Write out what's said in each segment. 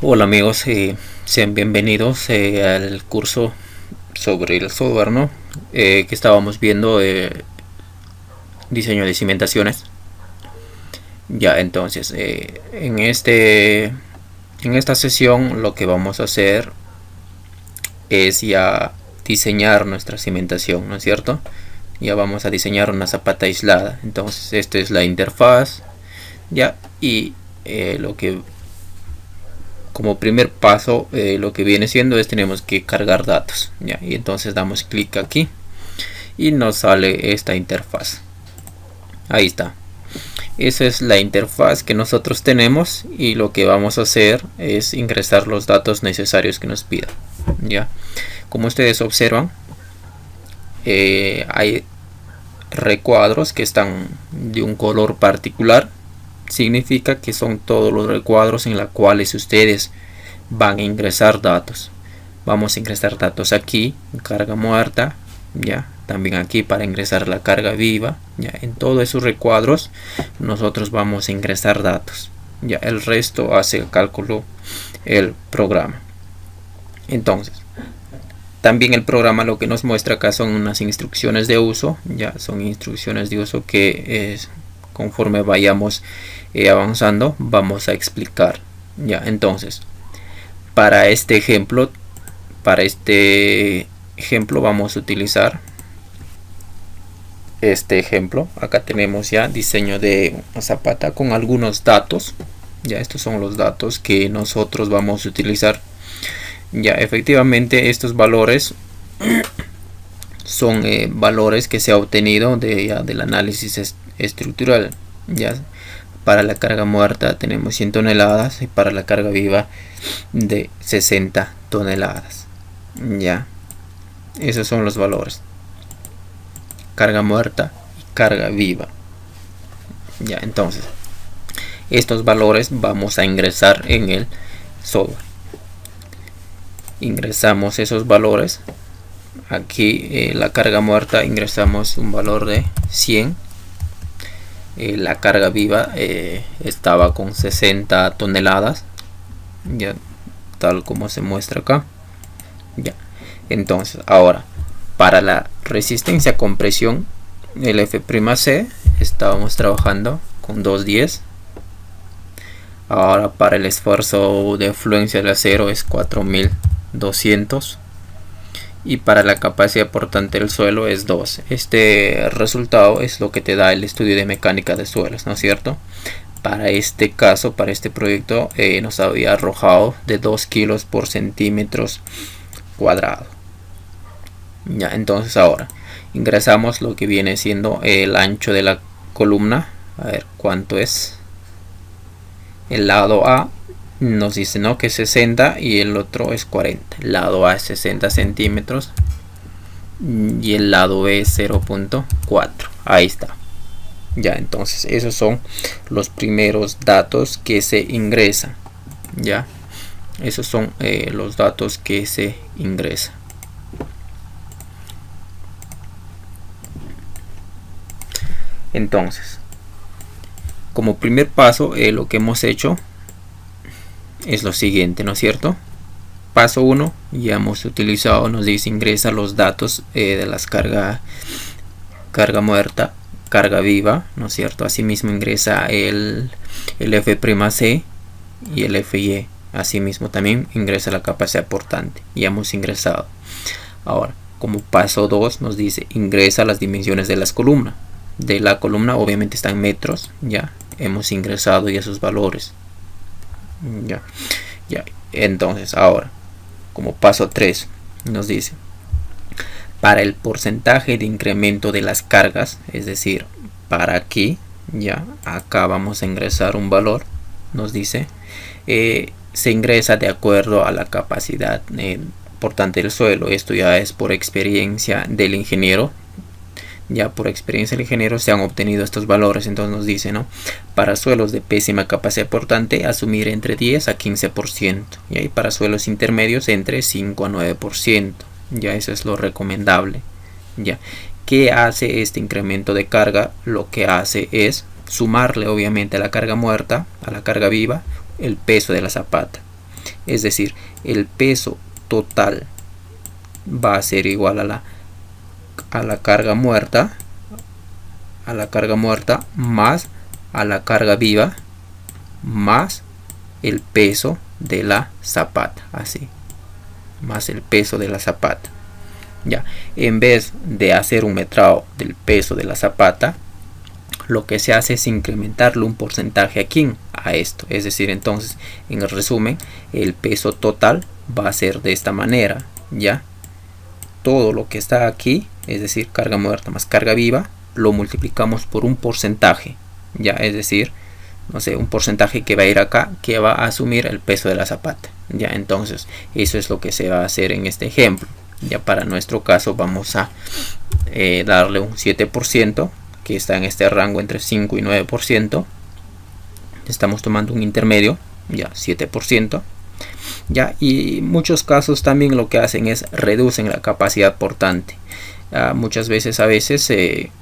Hola amigos, sean bienvenidos al curso sobre el software, ¿no? Que estábamos viendo diseño de cimentaciones. Ya, entonces, en esta sesión lo que vamos a hacer es ya diseñar nuestra cimentación, ¿no es cierto? Ya vamos a diseñar una zapata aislada. Entonces, esta es la interfaz, ya, y lo que como primer paso lo que viene siendo es tenemos que cargar datos, ¿ya? Y entonces damos clic aquí y nos sale esta interfaz. Ahí está, esa es la interfaz que nosotros tenemos y lo que vamos a hacer es ingresar los datos necesarios que nos pida, ya. Como ustedes observan, hay recuadros que están de un color particular. Significa que son todos los recuadros en los cuales ustedes van a ingresar datos. Vamos a ingresar datos aquí, carga muerta, ya, también aquí para ingresar la carga viva, ya, en todos esos recuadros nosotros vamos a ingresar datos, ya, el resto hace el cálculo el programa. Entonces, también el programa lo que nos muestra acá son unas instrucciones de uso, ya, son instrucciones de uso que es conforme vayamos avanzando vamos a explicar, ya. Entonces para este ejemplo vamos a utilizar este ejemplo. Acá tenemos ya diseño de una zapata con algunos datos, ya, estos son los datos que nosotros vamos a utilizar. Ya, efectivamente estos valores son valores que se ha obtenido del análisis estructural, ya. Para la carga muerta tenemos 100 toneladas y para la carga viva de 60 toneladas, ya. Esos son los valores, carga muerta y carga viva, ya. Entonces estos valores vamos a ingresar en el software. Ingresamos esos valores aquí. La carga muerta ingresamos un valor de 100. La carga viva estaba con 60 toneladas, ya, tal como se muestra acá, ya. Entonces ahora para la resistencia a compresión, el F'C estábamos trabajando con 210. Ahora para el esfuerzo de fluencia del acero es 4200 y para la capacidad portante del suelo es 2. Este resultado es lo que te da el estudio de mecánica de suelos, ¿no es cierto? Para este caso, para este proyecto nos había arrojado de 2 kilos por centímetros cuadrado, ya. Entonces ahora ingresamos lo que viene siendo el ancho de la columna. A ver cuánto es. El lado A nos dice, ¿no?, que 60 y el otro es 40. El lado A es 60 centímetros y el lado B es 0.4. Ahí está, ya. Entonces esos son los primeros datos que se ingresan, ya. Esos son los datos que se ingresan. Entonces, como primer paso, lo que hemos hecho es lo siguiente, ¿no es cierto? Paso 1, ya hemos utilizado, nos dice ingresa los datos de las carga muerta, carga viva, ¿no es cierto? Asimismo ingresa el F'C y el Fy. Asimismo también ingresa la capacidad portante. Ya hemos ingresado. Ahora, como paso 2 nos dice ingresa las dimensiones de las columnas. De la columna obviamente están metros, ya. Hemos ingresado ya sus valores, ya. Entonces ahora como paso 3 nos dice para el porcentaje de incremento de las cargas, es decir, para aquí, ya, acá vamos a ingresar un valor. Nos dice se ingresa de acuerdo a la capacidad portante del suelo. Esto ya es por experiencia del ingeniero. Ya por experiencia del ingeniero se han obtenido estos valores. Entonces nos dice, ¿no?, para suelos de pésima capacidad portante asumir entre 10 a 15%, y para suelos intermedios entre 5 a 9%. Ya eso es lo recomendable, ya. ¿Qué hace este incremento de carga? Lo que hace es sumarle obviamente a la carga muerta, a la carga viva, el peso de la zapata. Es decir, el peso total va a ser igual a la carga muerta, más a la carga viva más el peso de la zapata, así, más el peso de la zapata. Ya, en vez de hacer un metrado del peso de la zapata, lo que se hace es incrementarle un porcentaje aquí a esto. Es decir, entonces, en el resumen, el peso total va a ser de esta manera. Ya, todo lo que está aquí, es decir, carga muerta más carga viva, lo multiplicamos por un porcentaje. Ya, es decir, no sé, un porcentaje que va a ir acá, que va a asumir el peso de la zapata. Ya, entonces, eso es lo que se va a hacer en este ejemplo. Ya, para nuestro caso vamos a darle un 7%, que está en este rango entre 5 y 9%. Estamos tomando un intermedio, ya 7%. Ya, y muchos casos también lo que hacen es reducen la capacidad portante. Muchas veces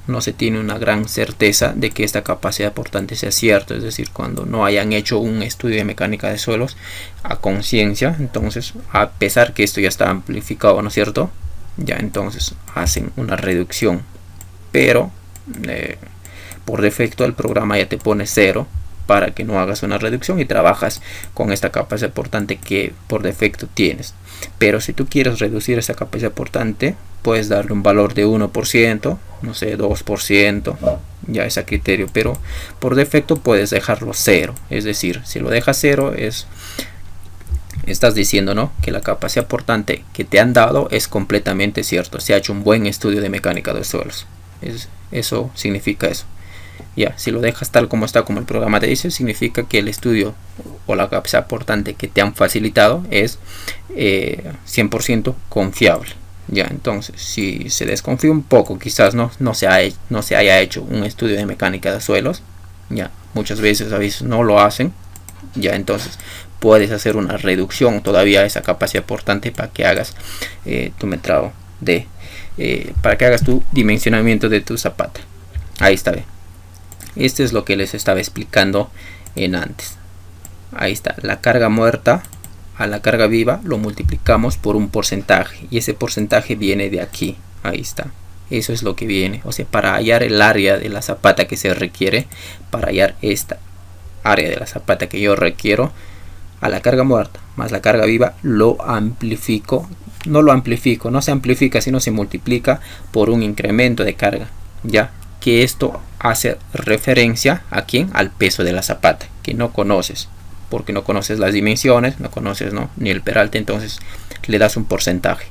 no se tiene una gran certeza de que esta capacidad portante sea cierta, es decir, cuando no hayan hecho un estudio de mecánica de suelos a conciencia, entonces a pesar que esto ya está amplificado, ¿no es cierto? Ya, entonces hacen una reducción, pero por defecto el programa ya te pone 0 para que no hagas una reducción y trabajas con esta capacidad portante que por defecto tienes. Pero si tú quieres reducir esa capacidad portante, puedes darle un valor de 1%, no sé, 2%, ya es a criterio, pero por defecto puedes dejarlo 0. Es decir, si lo dejas 0 estás diciendo, ¿no?, que la capacidad portante que te han dado es completamente cierto. Se ha hecho un buen estudio de mecánica de suelos. Eso significa eso. Ya, si lo dejas tal como está, como el programa te dice, significa que el estudio o la capacidad portante que te han facilitado es 100% confiable. Ya, entonces, si se desconfía un poco, quizás no se haya hecho un estudio de mecánica de suelos, ya, muchas veces a veces no lo hacen, ya, entonces puedes hacer una reducción todavía a esa capacidad portante para que hagas tu metrado para que hagas tu dimensionamiento de tu zapata. Ahí está, ¿ve? Este es lo que les estaba explicando en antes. Ahí está, la carga muerta a la carga viva lo multiplicamos por un porcentaje y ese porcentaje viene de aquí. Ahí está, eso es lo que viene. O sea, para hallar el área de la zapata que se requiere, para hallar esta área de la zapata que yo requiero, a la carga muerta más la carga viva lo amplifico. No se amplifica, sino se multiplica por un incremento de carga. Ya, que esto hace referencia a quién, al peso de la zapata, que no conoces, porque no conoces las dimensiones, no conoces, ¿no?, ni el peralte, entonces le das un porcentaje.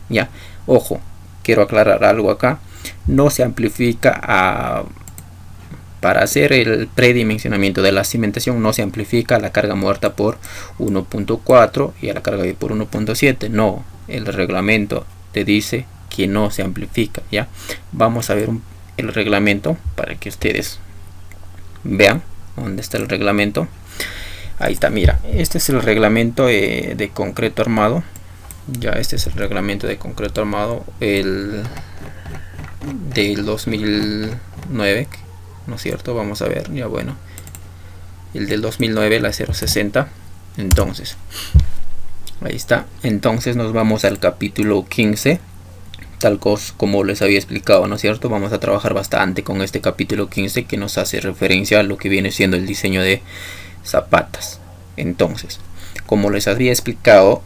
Ya, ojo, quiero aclarar algo acá, no se amplifica para hacer el predimensionamiento de la cimentación, no se amplifica la carga muerta por 1.4 y a la carga viva por 1.7, no, el reglamento te dice que no se amplifica. Ya, vamos a ver el reglamento para que ustedes vean dónde está el reglamento. Ahí está, mira, este es el reglamento de concreto armado. Ya, este es el reglamento de concreto armado del 2009, ¿no es cierto? Vamos a ver, ya, bueno, el del 2009, la 060. Entonces, ahí está. Entonces nos vamos al capítulo 15, tal como les había explicado, ¿no es cierto? Vamos a trabajar bastante con este capítulo 15 que nos hace referencia a lo que viene siendo el diseño de zapatas. Entonces, como les había explicado,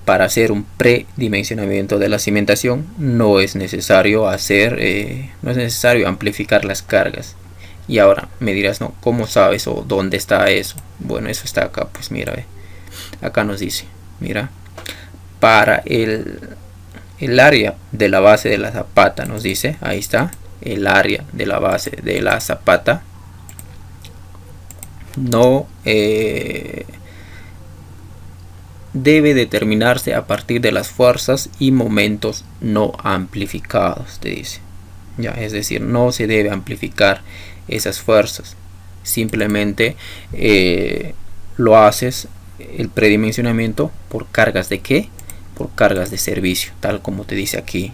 para hacer un predimensionamiento de la cimentación no es necesario amplificar las cargas. Y ahora me dirás, no, ¿cómo sabes o dónde está eso? Bueno, eso está acá, pues mira, acá nos dice, mira, para el área de la base de la zapata, nos dice, ahí está, el área de la base de la zapata no debe determinarse a partir de las fuerzas y momentos no amplificados, te dice. Ya, es decir, no se debe amplificar esas fuerzas, simplemente lo haces el predimensionamiento por cargas de ¿qué? Por cargas de servicio, tal como te dice aquí.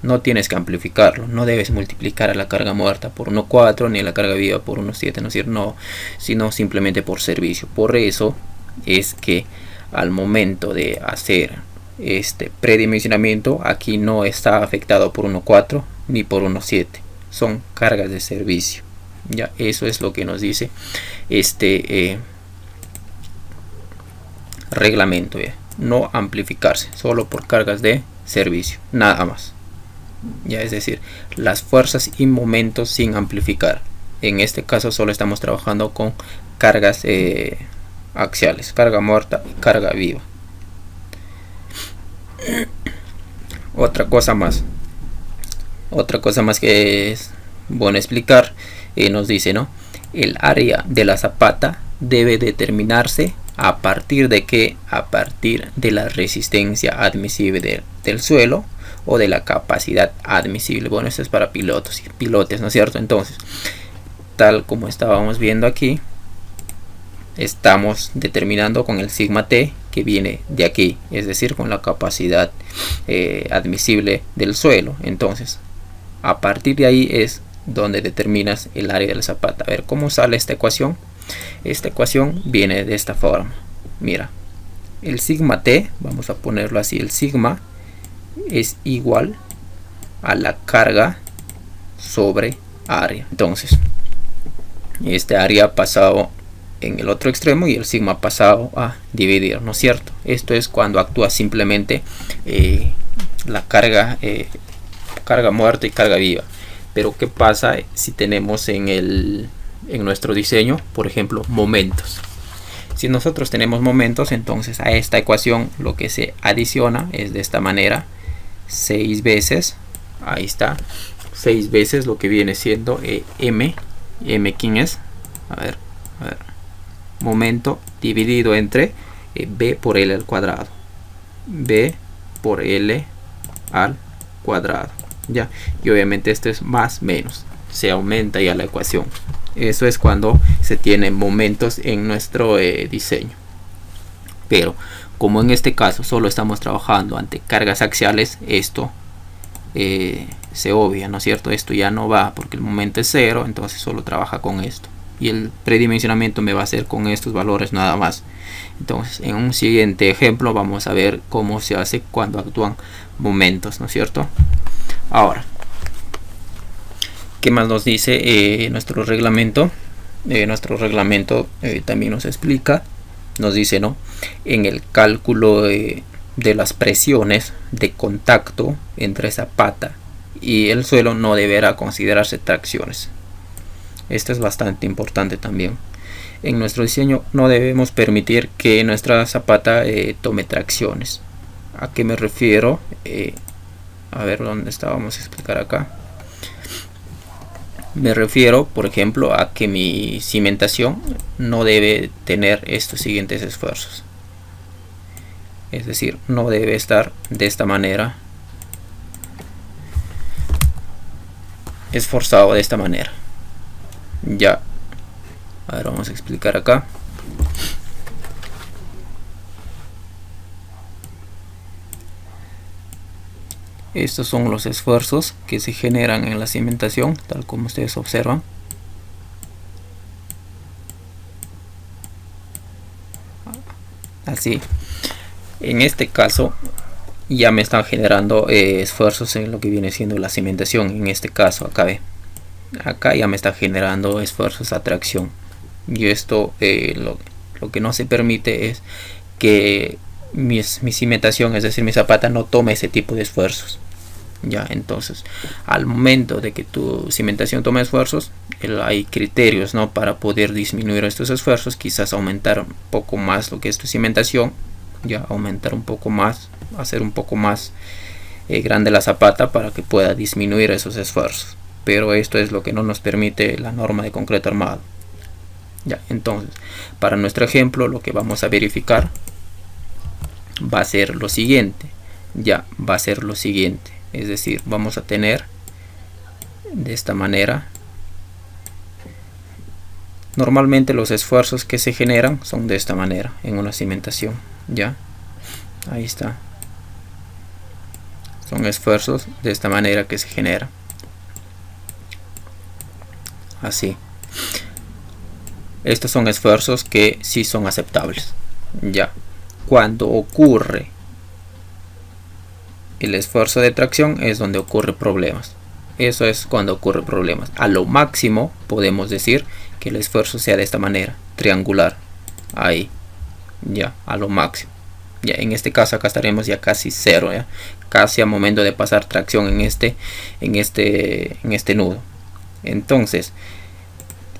No tienes que amplificarlo, no debes multiplicar a la carga muerta por 1.4 ni a la carga viva por 1.7, no, sino simplemente por servicio. Por eso es que al momento de hacer este predimensionamiento, aquí no está afectado por 1.4 ni por 1.7, son cargas de servicio. Ya, eso es lo que nos dice este reglamento. Ya, no amplificarse solo por cargas de servicio, nada más. Ya, es decir, las fuerzas y momentos sin amplificar. En este caso solo estamos trabajando con cargas axiales, carga muerta y carga viva. Otra cosa más que es bueno explicar, nos dice, ¿no? El área de la zapata debe determinarse a partir de qué, a partir de la resistencia admisible del suelo o de la capacidad admisible. Bueno, esto es para pilotos y pilotes, ¿no es cierto? Entonces, tal como estábamos viendo aquí, estamos determinando con el sigma t que viene de aquí, es decir, con la capacidad admisible del suelo. Entonces, a partir de ahí es donde determinas el área de la zapata. A ver cómo sale esta ecuación. Esta ecuación viene de esta forma. Mira, el sigma t, vamos a ponerlo así, el sigma es igual a la carga sobre área. Entonces, este área ha pasado en el otro extremo y el sigma ha pasado a dividir, ¿no es cierto? Esto es cuando actúa simplemente la carga muerta y carga viva. Pero ¿qué pasa si tenemos en nuestro diseño, por ejemplo, momentos? Si nosotros tenemos momentos, entonces a esta ecuación lo que se adiciona es de esta manera: 6 veces, ahí está, 6 veces lo que viene siendo m. ¿Quién es? A ver, momento dividido entre b por l al cuadrado. B por l al cuadrado. Ya, y obviamente esto es más menos, se aumenta ya la ecuación. Eso es cuando se tienen momentos en nuestro diseño. Pero como en este caso solo estamos trabajando ante cargas axiales, esto se obvia, ¿no es cierto? Esto ya no va porque el momento es 0, entonces solo trabaja con esto. Y el predimensionamiento me va a hacer con estos valores nada más. Entonces, en un siguiente ejemplo vamos a ver cómo se hace cuando actúan momentos, ¿no es cierto? Ahora, ¿qué más nos dice nuestro reglamento? Nuestro reglamento también nos explica, nos dice, ¿no? En el cálculo de las presiones de contacto entre zapata y el suelo no deberá considerarse tracciones. Esto es bastante importante también. En nuestro diseño no debemos permitir que nuestra zapata tome tracciones. ¿A qué me refiero? A ver dónde estábamos a explicar acá. Me refiero, por ejemplo, a que mi cimentación no debe tener estos siguientes esfuerzos. Es decir, no debe estar de esta manera, esforzado de esta manera. Ya, a ver, vamos a explicar acá. Estos son los esfuerzos que se generan en la cimentación, tal como ustedes observan. Así, en este caso ya me están generando esfuerzos en lo que viene siendo la cimentación. En este caso acá ve, acá ya me está generando esfuerzos a tracción. Y esto lo que no se permite es que mi cimentación, es decir, mi zapata, no tome ese tipo de esfuerzos. Ya, entonces al momento de que tu cimentación tome esfuerzos, hay criterios, ¿no?, para poder disminuir estos esfuerzos. Quizás aumentar un poco más lo que es tu cimentación, ya, aumentar un poco más, hacer un poco más grande la zapata para que pueda disminuir esos esfuerzos. Pero esto es lo que no nos permite la norma de concreto armado. Ya, entonces para nuestro ejemplo lo que vamos a verificar va a ser lo siguiente. Ya, va a ser lo siguiente. Es decir, vamos a tener de esta manera. Normalmente los esfuerzos que se generan son de esta manera en una cimentación. Ya, ahí está. Son esfuerzos de esta manera que se generan. Así. Estos son esfuerzos que sí son aceptables. Ya. cuando ocurre el esfuerzo de tracción es donde ocurre problemas. Eso es cuando ocurre problemas. A lo máximo podemos decir que el esfuerzo sea de esta manera, triangular. Ahí, ya, a lo máximo. Ya, en este caso acá estaremos ya casi cero, ya, casi a momento de pasar tracción en este nudo. Entonces,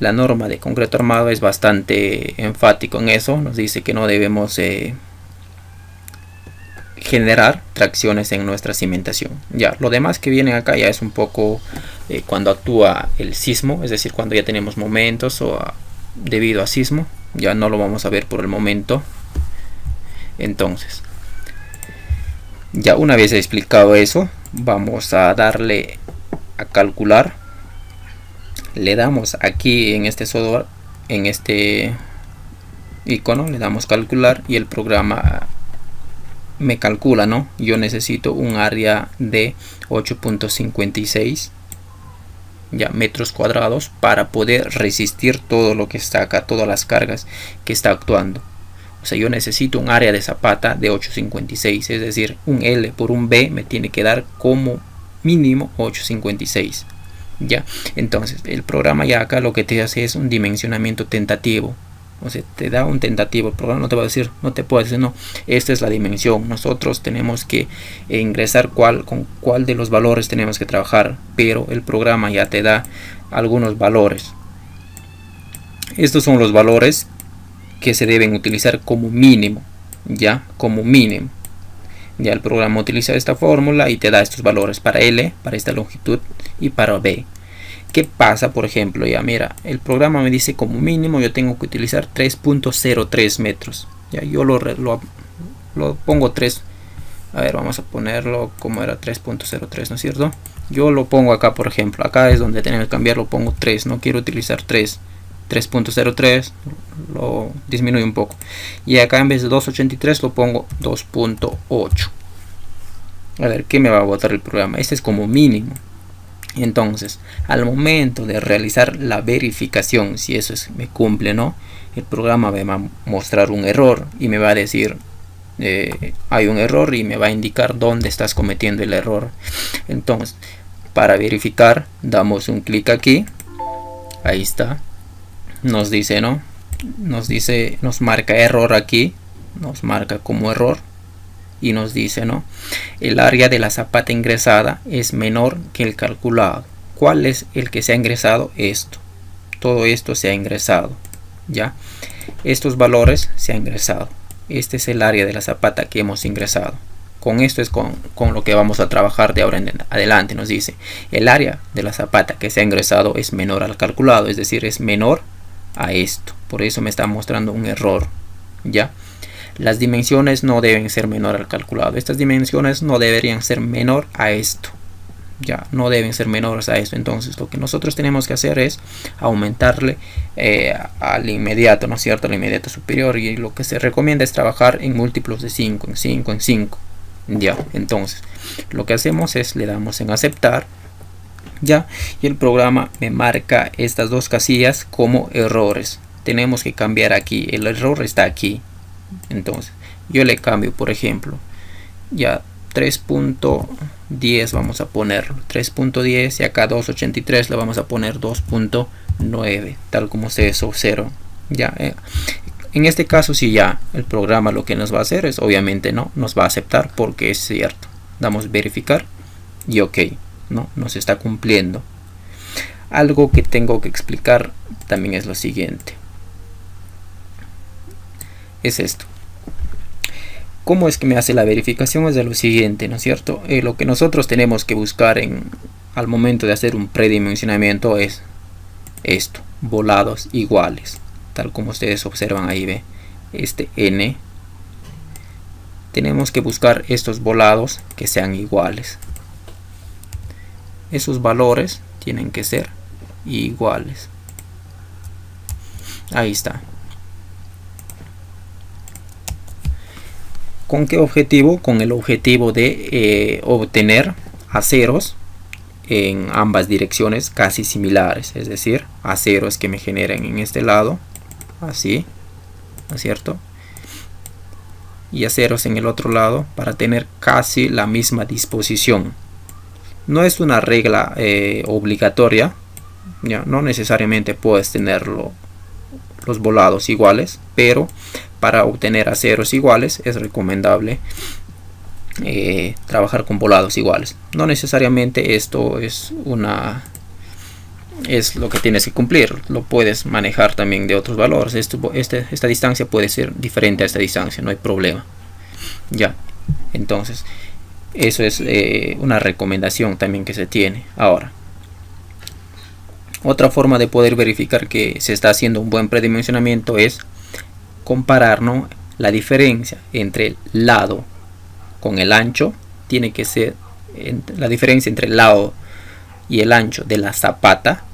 la norma de concreto armado es bastante enfático en eso. Nos dice que no debemos generar tracciones en nuestra cimentación. Ya, lo demás que viene acá ya es un poco cuando actúa el sismo, es decir, cuando ya tenemos momentos debido a sismo. Ya no lo vamos a ver por el momento. Entonces, ya una vez explicado eso, vamos a darle a calcular. Le damos aquí en este software, en este icono, le damos calcular y el programa me calcula, ¿no? Yo necesito un área de 8.56 ya metros cuadrados para poder resistir todo lo que está acá, todas las cargas que está actuando. O sea, yo necesito un área de zapata de 8.56, es decir, un L por un B me tiene que dar como mínimo 8.56. Ya, entonces el programa ya acá lo que te hace es un dimensionamiento tentativo. O sea, te da un tentativo. El programa no te va a decir, no te puede decir, no, esta es la dimensión. Nosotros tenemos que ingresar con cuál de los valores tenemos que trabajar, pero el programa ya te da algunos valores. Estos son los valores que se deben utilizar como mínimo, ya, como mínimo. Ya el programa utiliza esta fórmula y te da estos valores para L, para esta longitud, y para B. ¿Qué pasa? Por ejemplo, ya mira, el programa me dice como mínimo yo tengo que utilizar 3.03 metros. Ya yo lo pongo 3. A ver, vamos a ponerlo como era 3.03, ¿no es cierto? Yo lo pongo acá, por ejemplo. Acá es donde tengo que cambiarlo, pongo 3. No quiero utilizar 3.03, lo disminuyo un poco. Y acá en vez de 2.83 lo pongo 2.8. A ver, ¿qué me va a botar el programa? Este es como mínimo. Entonces, al momento de realizar la verificación, si eso me cumple, ¿no? El programa me va a mostrar un error y me va a decir hay un error y me va a indicar dónde estás cometiendo el error. Entonces, para verificar, damos un clic aquí. Ahí está. Nos dice, ¿no? Nos marca error aquí. Nos marca como error. Y nos dice, ¿no? El área de la zapata ingresada es menor que el calculado. ¿Cuál es el que se ha ingresado? Esto. Todo esto se ha ingresado. ¿Ya? Estos valores se han ingresado. Este es el área de la zapata que hemos ingresado. Con esto es con lo que vamos a trabajar de ahora en adelante. Nos dice, el área de la zapata que se ha ingresado es menor al calculado. Es decir, es menor a esto. Por eso me está mostrando un error. ¿Ya? Las dimensiones no deben ser menor al calculado. Estas dimensiones no deberían ser menor a esto. Ya, no deben ser menores a esto. Entonces lo que nosotros tenemos que hacer es aumentarle al inmediato, ¿no es cierto? Al inmediato superior. Y lo que se recomienda es trabajar en múltiplos de 5, en 5, en 5. Ya, entonces lo que hacemos es le damos en aceptar. Ya, y el programa me marca estas dos casillas como errores. Tenemos que cambiar aquí. El error está aquí. Entonces yo le cambio, por ejemplo, ya 3.10 vamos a ponerlo 3.10 y acá 2.83 le vamos a poner 2.9, tal como ustedes observan. Ya en este caso, si ya el programa lo que nos va a hacer es, obviamente no nos va a aceptar porque es cierto. Damos verificar y ok, no nos está cumpliendo. Algo que tengo que explicar también es lo siguiente. Es esto. ¿Cómo es que me hace la verificación? Es de lo siguiente, ¿no es cierto? Lo que nosotros tenemos que buscar al momento de hacer un predimensionamiento es esto, volados iguales, tal como ustedes observan ahí, ve, este n. Tenemos que buscar estos volados que sean iguales. Esos valores tienen que ser iguales. Ahí está. ¿Con qué objetivo? Con el objetivo de obtener aceros en ambas direcciones casi similares, es decir, aceros que me generen en este lado, así, ¿no es cierto? y a ceros en el otro lado para tener casi la misma disposición. No es una regla obligatoria, ya no necesariamente puedes tener los volados iguales, pero para obtener a ceros iguales es recomendable trabajar con volados iguales. No necesariamente esto es lo que tienes que cumplir, lo puedes manejar también de otros valores. Esta distancia puede ser diferente a esta distancia, no hay problema. Ya, entonces eso es una recomendación también que se tiene. Ahora, otra forma de poder verificar que se está haciendo un buen predimensionamiento es comparar, ¿no? La diferencia entre el lado con el ancho tiene que ser la diferencia entre el lado y el ancho de la zapata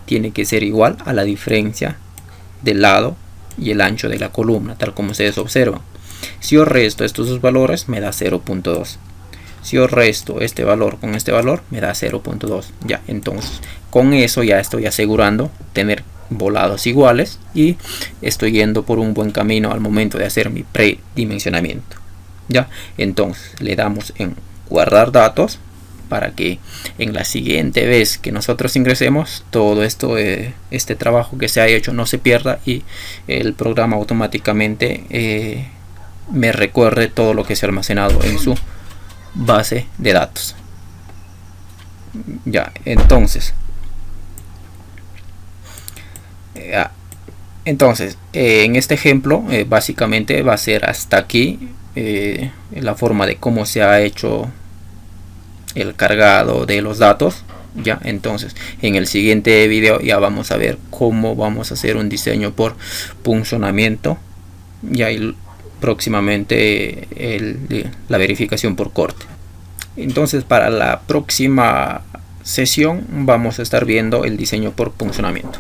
tiene que ser igual a la diferencia del lado y el ancho de la columna, tal como ustedes observan. Si yo resto estos dos valores me da 0.2. Si yo resto este valor con este valor me da 0.2. Ya, entonces con eso ya estoy asegurando tener volados iguales y estoy yendo por un buen camino al momento de hacer mi predimensionamiento. Ya, entonces le damos en guardar datos para que en la siguiente vez que nosotros ingresemos todo esto, este trabajo que se ha hecho no se pierda y el programa automáticamente me recuerde todo lo que se ha almacenado en su base de datos. Ya, entonces en este ejemplo básicamente va a ser hasta aquí la forma de cómo se ha hecho el cargado de los datos. Ya, entonces en el siguiente video ya vamos a ver cómo vamos a hacer un diseño por puncionamiento, ya, y próximamente la verificación por corte. Entonces para la próxima sesión vamos a estar viendo el diseño por puncionamiento.